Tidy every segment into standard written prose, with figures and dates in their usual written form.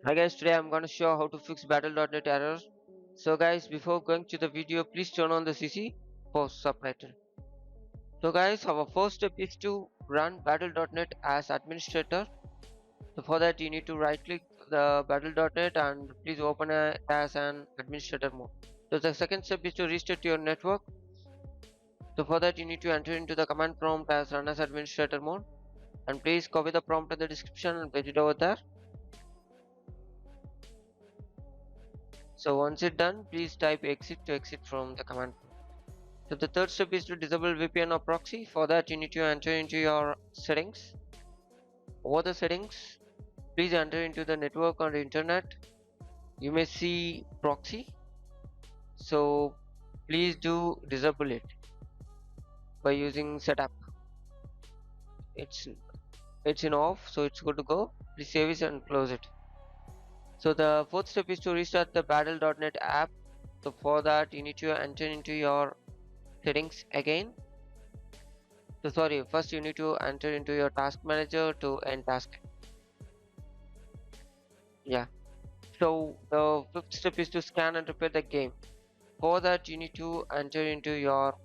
Hi guys, today I'm going to show how to fix battle.net error. So guys, before going to the video, please turn on the CC for subtitle. So guys, our first step is to run battle.net as administrator. So for that you need to right click the battle.net and please open it as an administrator mode. So the second step is to restart your network. So for that you need to enter into the command prompt as run as administrator mode, and please copy the prompt in the description and paste it over there. So once it's done, please type exit to exit from the command. So the third step is to disable VPN or proxy. For that you need to enter into your settings. Over the settings, please enter into the network or the internet. You may see proxy. So please do disable it by using setup. It's it's in off, so it's good to go. Please save it and close it. So the fourth step is to restart the battle.net app. So for that you need to enter into your settings again. So sorry, first you need to enter into your task manager to end task. Yeah. So the fifth step is to scan and repair the game. For that you need to enter into your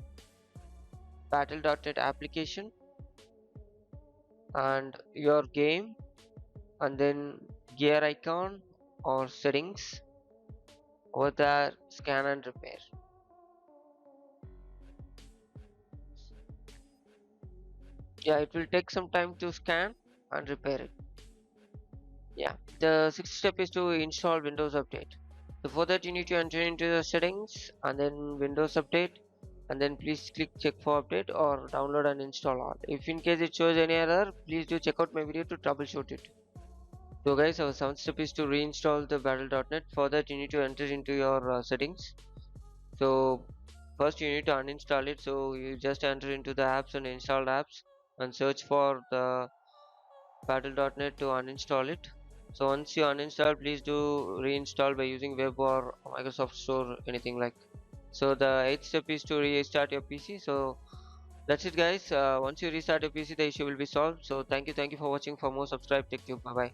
battle.net application and your game, and then gear icon or settings. Over there, scan and repair. Yeah, it will take some time to scan and repair it. Yeah, the sixth step is to install Windows Update. So for that you need to enter into the settings and then Windows Update, and then please click check for update or download and install all. If in case it shows any error, please do check out my video to troubleshoot it. So guys, our seventh step is to reinstall the battle.net. For that you need to enter into your settings. So first you need to uninstall it. So you just enter into the apps and installed apps and search for the battle.net to uninstall it. So once you uninstall, please do reinstall by using web or Microsoft Store, anything like. So the eighth step is to restart your PC. So that's it guys. Once you restart your PC, the issue will be solved. So thank you for watching. For more, subscribe. Take care. Bye bye.